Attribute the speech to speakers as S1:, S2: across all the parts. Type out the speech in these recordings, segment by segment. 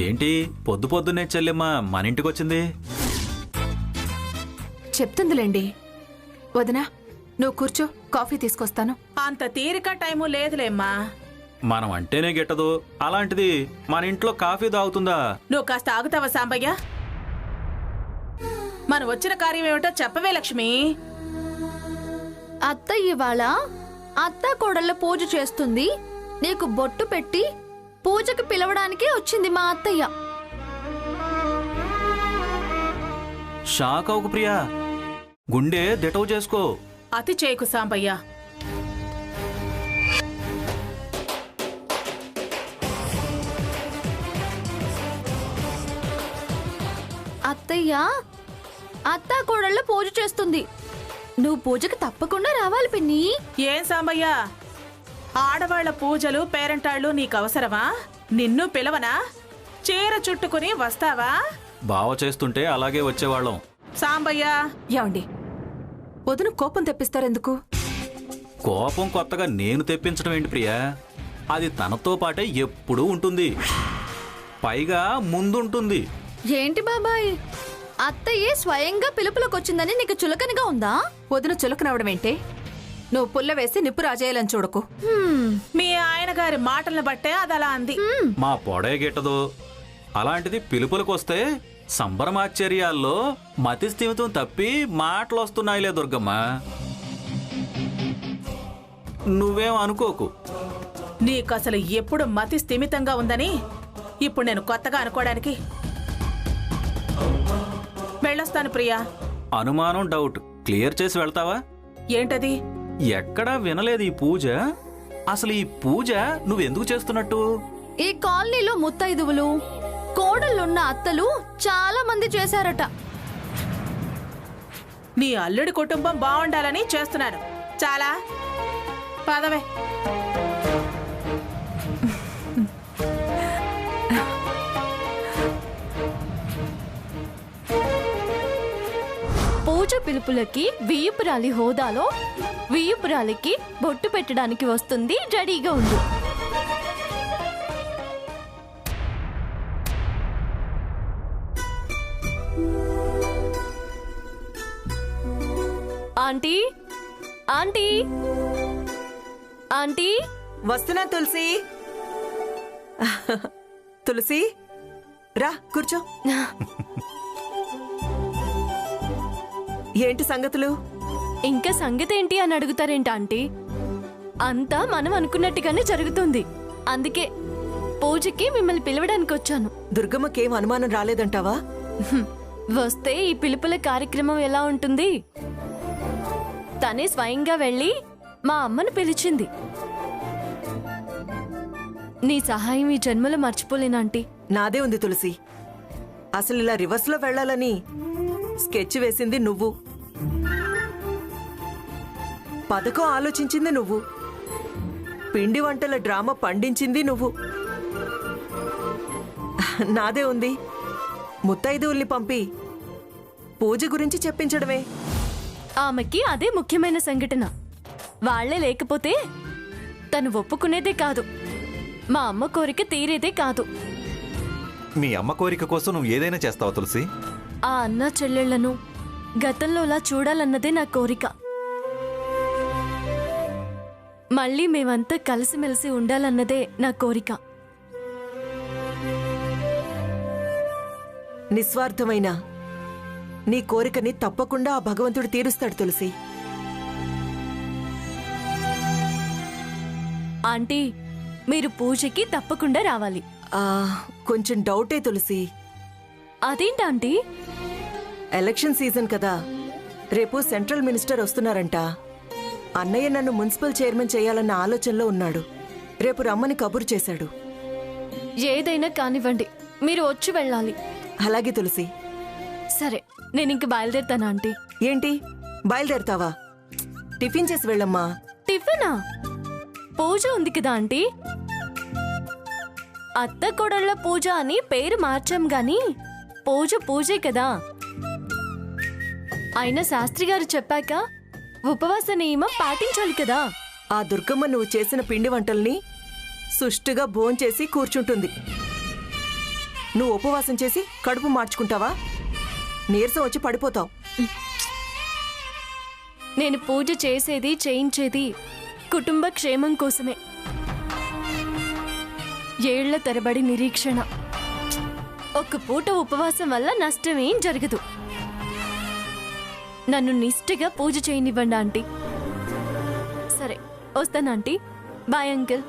S1: ఏంటి పొద్దు పొద్దున్నే చెల్లెమ్మ మన ఇంటికొచ్చింది?
S2: చెప్తుందిలేండి. వదినా, నువ్వు కూర్చో, కాఫీ తీసుకొస్తాను.
S3: అంత తీరిక టైము లేదులేమ్మా.
S1: మనం అంటేనే గిట్టదు, అలాంటిది మన ఇంట్లో కాఫీ తాగుతుందా?
S3: నువ్వు కాస్త ఆగుతావా సాంబయ్య? మనం వచ్చిన కార్యం ఏమిటో చెప్పవే లక్ష్మి.
S4: అత్త ఇవాళ అత్త కోడళ్ళ పూజ చేస్తుంది. నీకు బొట్టు పెట్టి పూజకి పిలవడానికే వచ్చింది మా అత్తయ్య.
S1: షాక్ అవుకు ప్రియా, గుండె దిటవు చేసుకో.
S3: అతి చేయకు సాంబయ్య.
S4: అత్తయ్య అత్త కోడళ్ళ పూజ చేస్తుంది. నువ్వు పూజకి తప్పకుండా రావాలి పిన్ని.
S3: ఏం సాంబయ్య, ఆడవాళ్ల పూజలు పేరంటాళ్ళు నీకు అవసరమా? నిన్ను పిలవనా? చీర చుట్టుకుని వస్తావా?
S1: బావ చేస్తుంటే అలాగే వచ్చేవాళ్ళం.
S3: సాంబయ్య,
S2: ఏమండి, వదిన కోపం తెప్పిస్తారెందుకు?
S1: కోపం కొత్తగా నేను తెప్పించడం ఏంటి ప్రియా? అది తనతో పాటే ఎప్పుడూ ఉంటుంది, పైగా ముందుంటుంది.
S4: ఏంటి బాబాయ్, అత్తయ్యే స్వయంగా పిలుపులోకొచ్చిందని నీకు చులకనగా ఉందా?
S2: వదిన చులకనవడమేంటే? నువ్వు పుల్ల వేసి నిప్పు రాజేయాలని చూడకు.
S3: మీ ఆయన గారి మాటలను బట్టే అది అలా అంది.
S1: మా పొడే గిట్టదు, అలాంటిది పిలుపులకొస్తే సంబరమాశ్చర్యాల్లో మతి స్థిమితం తప్పి మాటలొస్తున్నాయిలే దుర్గమ్మ. నువ్వేం అనుకోకు.
S3: నీకసలు ఎప్పుడు మతి స్థిమితంగా ఉందని ఇప్పుడు నేను కొత్తగా అనుకోవడానికి. వెళ్ళొస్తాను ప్రియా.
S1: అనుమానం, డౌట్ క్లియర్ చేసి వెళ్తావా?
S3: ఏంటది?
S1: ఎక్కడా వినలేదు ఈ పూజ. అసలు ఈ పూజ నువ్వెందుకు చేస్తున్నట్టు?
S4: ఈ కాలనీలో ముత్తైదువులు కోడళ్ళున్న అత్తలు చాలా మంది చేశారట.
S3: నీ అల్లుడి కుటుంబం బాగుండాలని చేస్తున్నాను. చాలా పదవే.
S4: పూజ పిలుపులకి వియ్యపురాలి హోదాలో వియ్యపురాలికి బొట్టు పెట్టడానికి వస్తుంది. రెడీగా ఉంది. Aunty, aunty, aunty.
S5: వస్తున్నా తులసి. తులసి రా కూర్చో. ఏంటి సంగతులు?
S4: ఇంకా సంగతి ఏంటి అని అడుగుతారేంటి ఆంటీ? అంతా మనం అనుకున్నట్టుగానే జరుగుతుంది. అందుకే పూజకి మిమ్మల్ని పిలవడానికి వచ్చాను.
S5: దుర్గమ్మకేం అనుమానం రాలేదంటావా?
S4: వస్తే ఈ పిలుపుల కార్యక్రమం ఎలా ఉంటుంది? తనే స్వయంగా వెళ్ళి మా అమ్మను పిలిచింది. నీ సహాయం ఈ జన్మలో మర్చిపోలేనాంటీ.
S5: నాదే ఉంది తులసి. అసలు ఇలా రివర్స్ లో వెళ్లాలని స్కెచ్ వేసింది నువ్వు, పథకం ఆలోచించింది నువ్వు, పిండి వంటల డ్రామా పండించింది నువ్వు. నాదే ఉంది ముత్తైదువుల్ని పంపి పూజ గురించి చెప్పించడమే.
S4: ఆమెకి అదే ముఖ్యమైన సంఘటన. వాళ్లే లేకపోతే తను ఒప్పుకునేదే కాదు, మా అమ్మ కోరిక తీరేదే కాదు.
S6: మీ అమ్మ కోరిక కోసం నువ్వు ఏదైనా చేస్తావా తులసి?
S4: ఆ అన్న చెల్లెళ్లను గతంలోలా చూడాలన్నదే నా కోరిక. మళ్ళీ మేమంతా కలిసిమెలిసి ఉండాలన్నదే నా కోరిక.
S5: నిస్వార్థమైన నీ కోరికని తప్పకుండా ఆ భగవంతుడు తీరుస్తాడు తులసి.
S4: ఆంటీ, మీరు పూజకి తప్పకుండా రావాలి.
S5: కొంచెం డౌటే తులసి.
S4: అదేంటాంటీ?
S5: ఎలక్షన్ సీజన్ కదా, రేపు సెంట్రల్ మినిస్టర్ వస్తున్నారంట. అన్నయ్య నన్ను మున్సిపల్ చైర్మన్ చేయాలన్న ఆలోచనలో ఉన్నాడు. రేపు రమ్మని కబురు చేశాడు.
S4: ఏదైనా కానివ్వండి, మీరు వచ్చి వెళ్ళాలి.
S5: అలాగే తులసి.
S4: సరే, నేనింక బయలుదేరుతాను ఆంటీ.
S5: ఏంటి బయలుదేరుతావా? టిఫిన్ చేసి వెళ్ళమ్మా.
S4: టిఫినా? పూజ ఉంది కదా ఆంటీ. అత్త కోడళ్ళ పూజ అని పేరు మార్చాం గాని పూజ పూజే కదా. అయినా శాస్త్రి గారు చెప్పాక ఉపవాస నియమం పాటించాలి కదా.
S5: ఆ దుర్గమ్మ నువ్వు చేసిన పిండి వంటల్ని సుష్టుగా భోంచేసి కూర్చుంటుంది. నువ్వు ఉపవాసం చేసి కడుపు మార్చుకుంటావా? నీరసం వచ్చి పడిపోతావు.
S4: నేను పూజ చేసేది చేయించేది కుటుంబ క్షేమం కోసమే. ఏళ్ల తరబడి నిరీక్షణ. ఒక్క పూట ఉపవాసం వల్ల నష్టమేం జరగదు. నన్ను నిష్ఠగా పూజ చేయనివ్వండి ఆంటీ. సరే వస్తాను ఆంటీ. Bye uncle.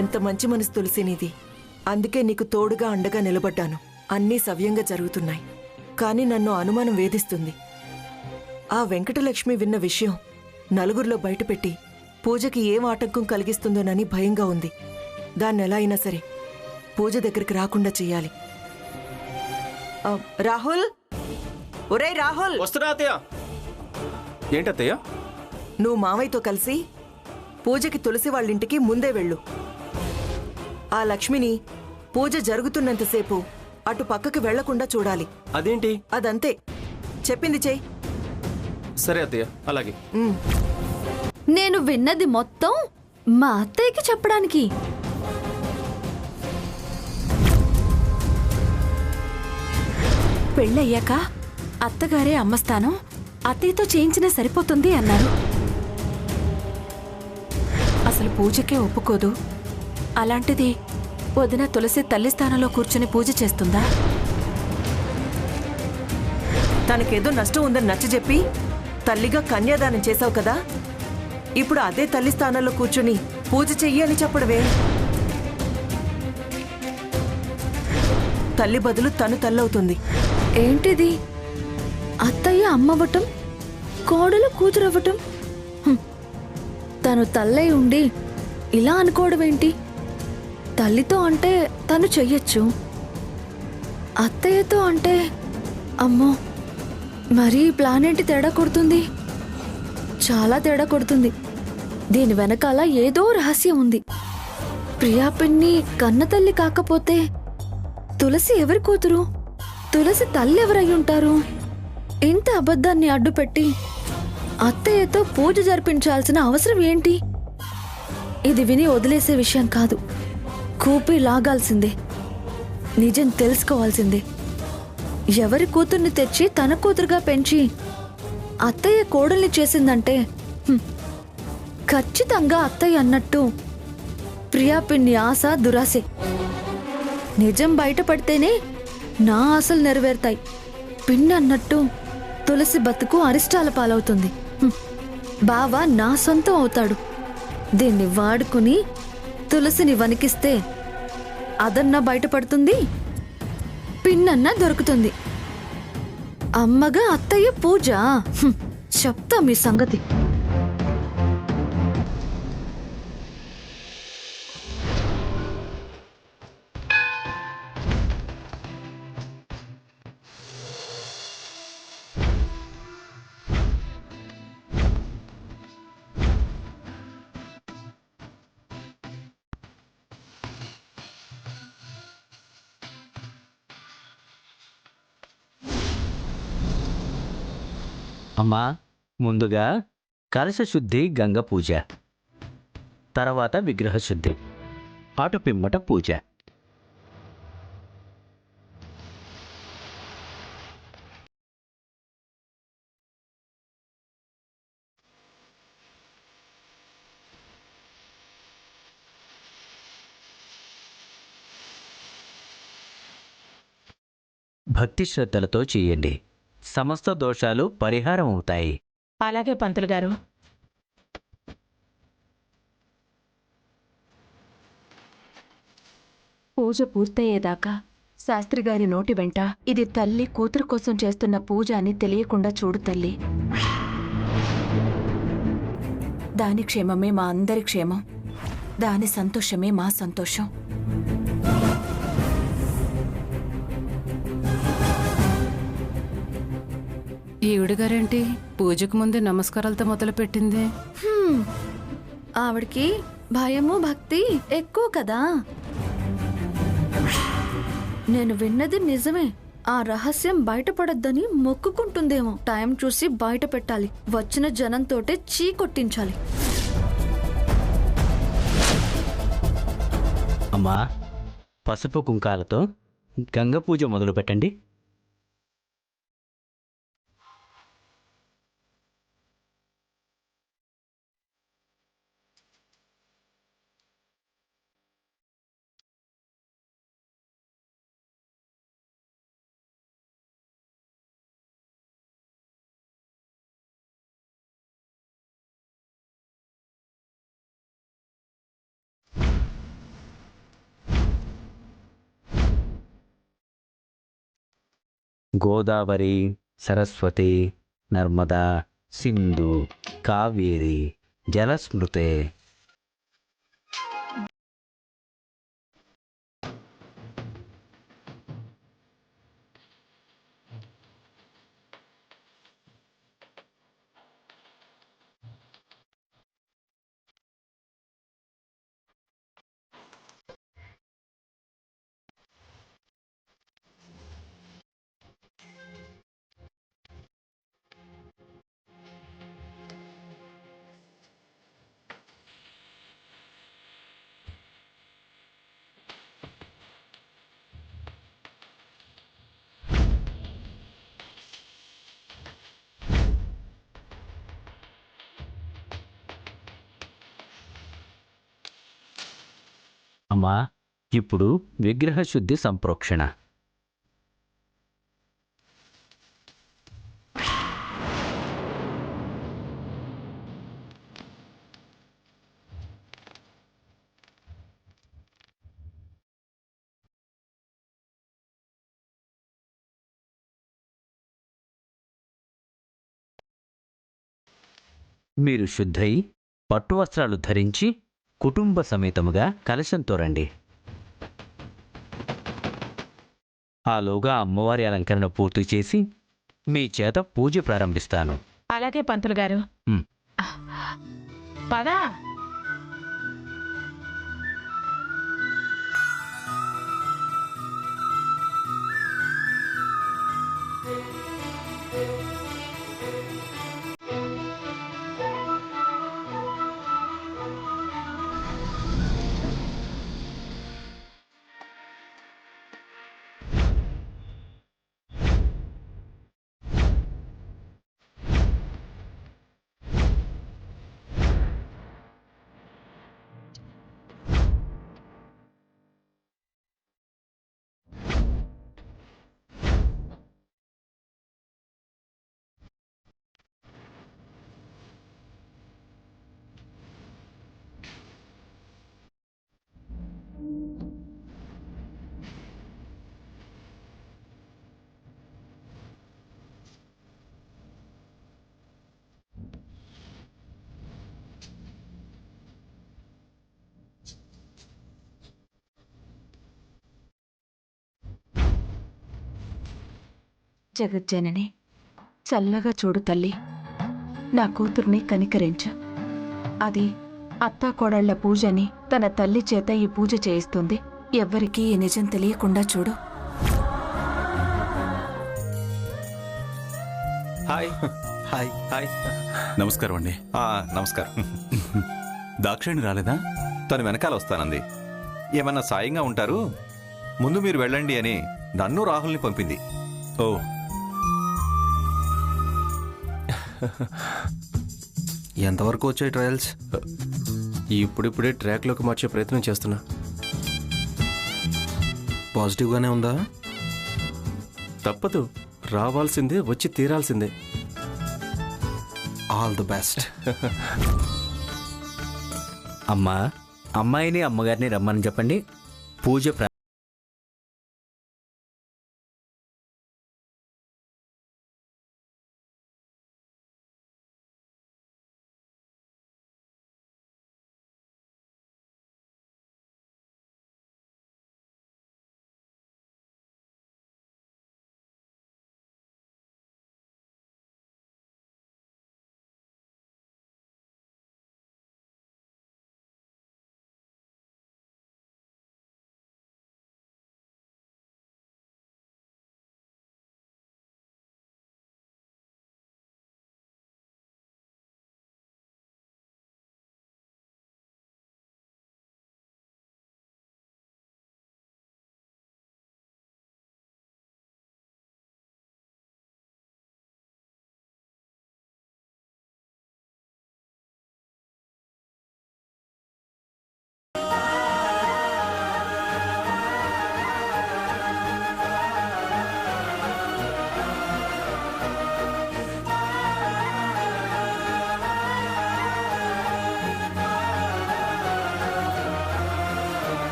S5: ఎంత మంచి మనసు తులసి నీది. అందుకే నీకు తోడుగా అండగా నిలబడ్డాను. అన్నీ సవ్యంగా జరుగుతున్నాయి. కానీ నన్ను అనుమానం వేధిస్తుంది. ఆ వెంకటలక్ష్మి విన్న విషయం నలుగురిలో బయటపెట్టి పూజకి ఏం ఆటంకం కలిగిస్తుందోనని భయంగా ఉంది. దాన్నెలా అయినా సరే పూజ దగ్గరికి రాకుండా చెయ్యాలి. రాహుల్, ఒరే రాహుల్,
S7: వస్తున్నా అత్తయ్య. ఏంటత్తయ్య?
S5: నువ్వు మావయ్యతో కలిసి పూజకి తులసి వాళ్ళింటికి ముందే వెళ్ళు. ఆ లక్ష్మిని పూజ జరుగుతున్నంతసేపు అటు పక్కకి వెళ్లకుండా చూడాలి.
S7: అదేంటి?
S5: అదంతే, చెప్పింది చెయ్యి.
S7: సరే అత్తయ్య, అలాగే.
S2: నేను విన్నది మొత్తం మా అత్తయ్యకి చెప్పడానికి. పెళ్ళయ్యాక అత్తగారే అమ్మస్థానం అత్తయ్యతో చేయించినా సరిపోతుంది అన్నారు. అసలు పూజకే ఒప్పుకోదు. అలాంటిది వదిన తులసి తల్లి స్థానంలో కూర్చుని పూజ చేస్తుందా?
S5: తనకేదో నష్టం ఉందని నచ్చజెప్పి తల్లిగా కన్యాదానం చేశావు కదా, ఇప్పుడు అదే తల్లి స్థానంలో కూర్చుని పూజ చెయ్యి అని చెప్పడవే? తల్లి బదులు తను తల్లవుతుంది.
S2: ఏంటిది? అత్తయ్య అమ్మవటం, కోడలు కూతురవ్వటం. తను తల్లై ఉండి ఇలా అనుకోవడం ఏంటి? తల్లితో అంటే తను చెయ్యొచ్చు, అత్తయ్యతో అంటే అమ్మో, మరీ ప్లాన్ ఏంటి తేడా కొడుతుంది? చాలా తేడా కొడుతుంది. దీని వెనకాల ఏదో రహస్యం ఉంది. ప్రియా పిన్ని కన్న తల్లి కాకపోతే తులసి ఎవరి కూతురు? తులసి తల్లి ఎవరయ్యుంటారు? ఇంత అబద్ధాన్ని అడ్డుపెట్టి అత్తయ్యతో పూజ జరిపించాల్సిన అవసరం ఏంటి? ఇది విని వదిలేసే విషయం కాదు. కూపి లాగాల్సిందే. నిజం తెలుసుకోవాల్సిందే. ఎవరి కూతుర్ని తెచ్చి తన కూతురుగా పెంచి అత్తయ్య కోడల్ని చేసిందంటే ఖచ్చితంగా అత్తయ్య అన్నట్టు ప్రియా పిన్ని ఆశ దురాశే. నిజం బయటపడితేనే నా ఆశలు నెరవేరుతాయి. పిన్ని అన్నట్టు తులసి బతుకు అరిష్టాల పాలవుతుంది. బావ నా సొంతం అవుతాడు. దీన్ని వాడుకుని తులసిని వణికిస్తే అదన్నా బయటపడుతుంది, పిన్నన్నా దొరుకుతుంది. అమ్మగా అత్తయ్య పూజ. చెప్తా మీ సంగతి.
S8: అమ్మా, ముందుగా కలశశుద్ధి గంగ పూజ, తర్వాత విగ్రహశుద్ధి, అటు పిమ్మట పూజ. భక్తి శ్రద్ధలతో చేయండి. సమస్త దోషాలు పరిహారం అవుతాయి.
S3: అలాగే పంతులు గారు.
S9: పూజ పూర్తయ్యేదాకా శాస్త్రిగారి నోటి వెంట ఇది తల్లి కూతురు కోసం చేస్తున్న పూజ అని తెలియకుండా చూడు తల్లి. దాని క్షేమమే మా అందరి క్షేమం, దాని సంతోషమే మా సంతోషం.
S10: ఈవిడగారేంటి పూజకు ముందే నమస్కారాలతో మొదలుపెట్టింది?
S2: ఆవిడకి భయము భక్తి ఎక్కువ కదా. నేను విన్నది నిజమే. ఆ రహస్యం బయటపడొద్దని మొక్కుకుంటుందేమో. టైం చూసి బయట పెట్టాలి. వచ్చిన జనంతోటే చీ కొట్టించాలి.
S8: అమ్మా, పసుపు కుంకాలతో గంగ పూజ మొదలు పెట్టండి. గోదావరి, సరస్వతి, నర్మదా, సింధు, కావేరి జలస్మృతే. అమ్మా, ఇప్పుడు విగ్రహ శుద్ధి సంప్రోక్షణ. మీరు శుద్ధై పట్టు వస్త్రాలు ధరించి కుటుంబ సమేతముగా కలశంతో రండి. ఆలోగా అమ్మవారి అలంకరణ పూర్తి చేసి మీ చేత పూజ ప్రారంభిస్తాను.
S3: అలాగే పంతులు గారు.
S8: ఉమ్.
S3: పదా.
S9: జగజ్జనని, చల్లగా చూడు తల్లి. నా కూతుర్ని కనికరించు. అది అత్తాకోడళ్ల పూజని తన తల్లి చేత ఈ పూజ చేయిస్తుంది. ఎవ్వరికీ ఈ నిజం తెలియకుండా చూడు.
S6: హాయ్. హాయ్. హాయ్.
S11: నమస్కారం అండి.
S6: నమస్కారం.
S11: దాక్షాయణి రాలేదా?
S6: తను వెనకాల వస్తానంది. ఏమన్నా సాయంగా ఉంటారు, ముందు మీరు వెళ్ళండి అని నన్ను రాహుల్ని పంపింది.
S11: ఓ,
S7: ఎంతవరకు వచ్చాయి ట్రయల్స్? ఇప్పుడిప్పుడే ట్రాక్లోకి మార్చే ప్రయత్నం చేస్తున్నా. పాజిటివ్గానే ఉందా? తప్పదు, రావాల్సిందే, వచ్చి తీరాల్సిందే. All the best.
S8: అమ్మా, అమ్మాయిని అమ్మగారిని రమ్మని చెప్పండి. పూజ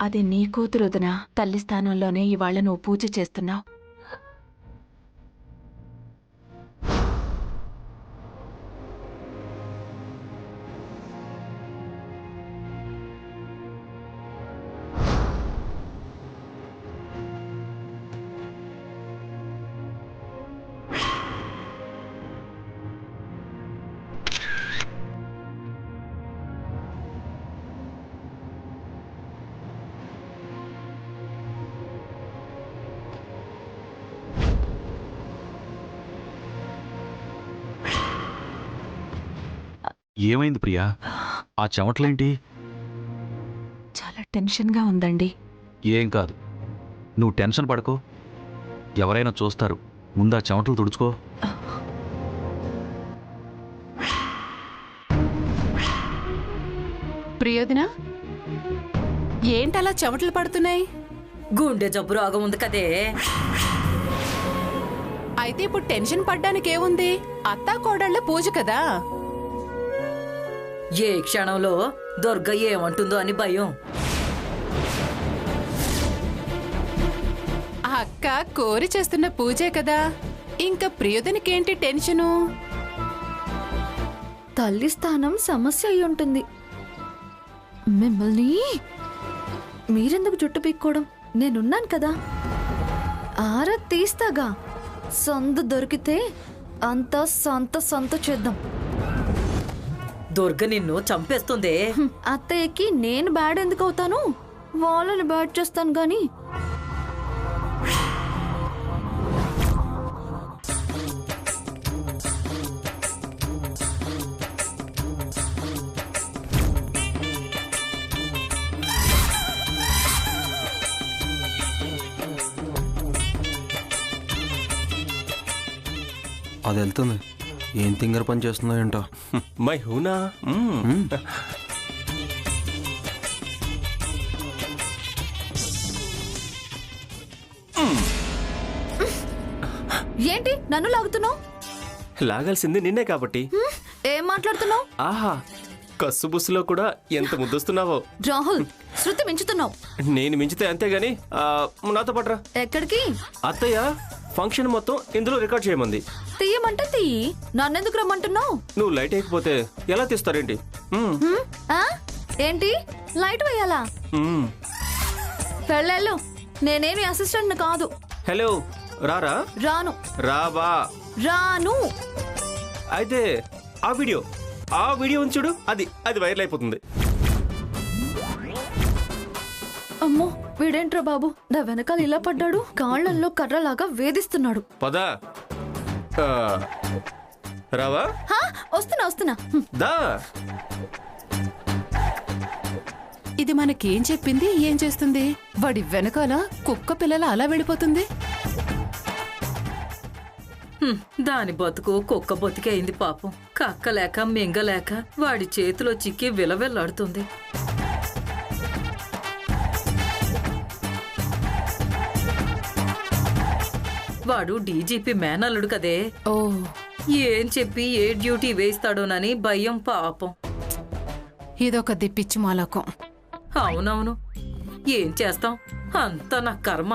S9: అది నీ కూతురు వదినా. తల్లి స్థానంలోనే ఇవాళ నువ్వు పూజ చేస్తున్నావు.
S1: ఏమైంది ప్రియా? ఆ చెమటలేంటి?
S9: చాలా టెన్షన్గా ఉందండి.
S1: ఏం కాదు, నువ్వు టెన్షన్ పడకో. ఎవరైనా చూస్తారు. ముందు ఆ చెమటలు తుడుచుకో.
S10: ప్రియదినా, ఏంటలా చెమటలు పడుతున్నాయి?
S12: గుండె జబ్బు రోగం ఉంది కదే.
S10: అయితే ఇప్పుడు టెన్షన్ పడ్డానికి ఏముంది? అత్తా కోడళ్ళ పూజ కదా.
S12: ఏ క్షణంలో దుర్గ ఏమంటుందో అని భయం.
S10: అక్క కోరి చేస్తున్న పూజే కదా, ఇంకా ప్రియదినికేంటి టెన్షను?
S4: తల్లి స్థానం సమస్య అయి ఉంటుంది. మిమ్మల్ని మీరెందుకు జుట్టు పీక్కోవడం? నేనున్నాను కదా, ఆరా తీస్తాగా. సందు దొరికితే అంతా సంత చేద్దాం.
S12: దుర్గ నిన్ను చంపేస్తుంది.
S4: అత్తయ్యకి నేను బ్యాడ్ ఎందుకు అవుతాను? వాళ్ళని బ్యాడ్ చేస్తాను గాని.
S7: అది వెళ్తుంది. ఏం తింగర పని చేస్తుందో ఏంటో.
S13: మై హూనా.
S4: ఏంటి నన్ను లాగుతున్నావు?
S13: లాగాల్సింది నిన్నే కాబట్టి.
S4: ఏం మాట్లాడుతున్నావు?
S13: ఆహా, కస్సుబుస్సులో కూడా ఎంత ముద్దొస్తున్నావో.
S4: రాహుల్, శృతి మించుతున్నావు.
S13: నేను మించితే అంతేగాని నాతో పట్రా.
S4: ఎక్కడికి?
S13: అత్తయ్య ఫంక్షన్ మొత్తం ఇందులో రికార్డ్ చేయమంది.
S4: తీయమంటే తీయి, నన్నెందుకు రమ్మంటున్నావు?
S13: నువ్వు లైట్ వేయకపోతే ఎలా తీస్తారేంటి?
S4: ఏంటి లైట్ వేయాలా? వెళ్ళెళ్ళు, నేనేమి అసిస్టెంట్ కాదు.
S13: హలో, రారా?
S4: రాను.
S13: రాబా.
S4: రాను.
S13: అయితే ఆ వీడియో ఉంచుడు, అది వైరల్ అయిపోతుంది.
S4: అమ్మో, వీడేంట్రా బాబు నా వెనకాల ఇలా పడ్డాడు? కాళ్లల్లో కర్రలాగా వేధిస్తున్నాడు.
S13: పదా రావా?
S4: వస్తున్నా.
S13: దా.
S10: ఇది మనకేం చెప్పింది? ఏం చేస్తుంది? వాడి వెనకాల కుక్క పిల్లల అలా వెళ్ళిపోతుంది.
S12: దాని బతుకు కుక్క బతికి అయింది పాపం. కక్కలేక మింగలేక వాడి చేతిలో చిక్కి విలవెల్లాడుతుంది. వాడు డీజీపీ మేనల్లుడు కదే.
S10: ఓ,
S12: ఏం చెప్పి ఏ డ్యూటీ వేస్తాడోనని భయం పాపం.
S10: ఇదొక దిప్పిచ్చి మాలకం.
S12: అవునవును, ఏం చేస్తాం, అంతా నా కర్మ.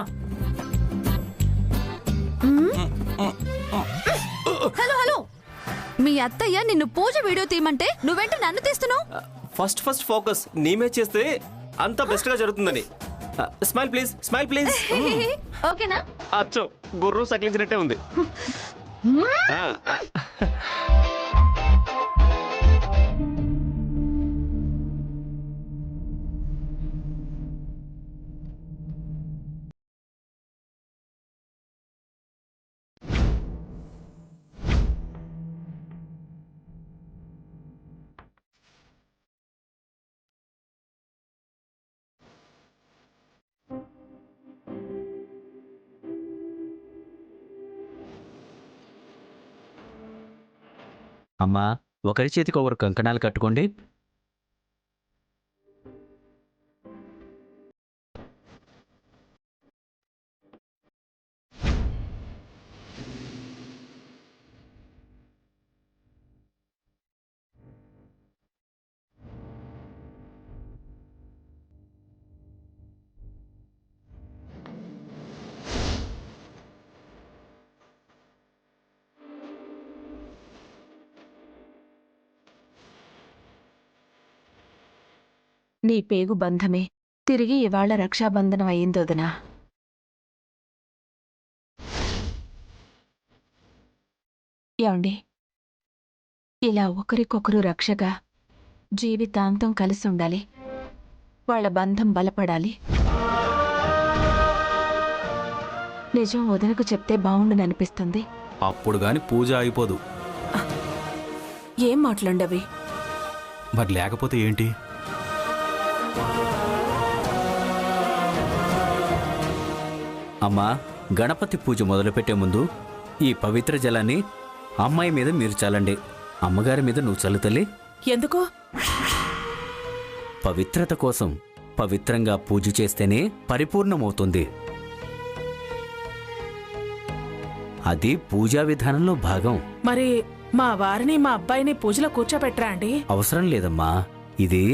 S4: హలో, మీ అత్తయ్య నిన్ను పూజ వీడియో తీయమంటే నువ్వేంటి నన్ను తీస్తున్నావు?
S13: ఫస్ట్ ఫోకస్ నీమే చేస్తే అంతా బెస్ట్ గా జరుగుతుందని. Smile please.
S4: ఓకేనా?
S13: అచ్చో, గుర్రు సకిలించినట్టే ఉంది.
S8: అమ్మా, ఒకరి చేతికి ఒకరు కంకణాలు కట్టుకోండి.
S9: నీ పేగు బంధమే తిరిగి ఇవాళ రక్షాబంధనం అయిందొదనా. ఏమండి, ఇలా ఒకరికొకరు రక్షగా జీవితాంతం కలిసి ఉండాలి. వాళ్ళ బంధం బలపడాలి. నిజం వదినకు చెప్తే బావుండుననిపిస్తుంది.
S1: అప్పుడు గాని పూజ అయిపోదు.
S2: ఏం మాట్లాడవి?
S1: మరి లేకపోతే ఏంటి?
S8: అమ్మా, గణపతి పూజ మొదలుపెట్టే ముందు ఈ పవిత్ర జలాన్ని అమ్మాయి మీద మీరు చల్లండి. అమ్మగారి మీద నువ్వు చల్లు తల్లి.
S3: ఎందుకు?
S8: పవిత్రత కోసం పవిత్రంగా పూజ చేస్తేనే పరిపూర్ణమవుతుంది. అది పూజా విధానంలో భాగం.
S3: మరి మా వారిని మా అబ్బాయిని పూజలో కూర్చోబెట్టరా అండి?
S8: అవసరం లేదమ్మా. ఇది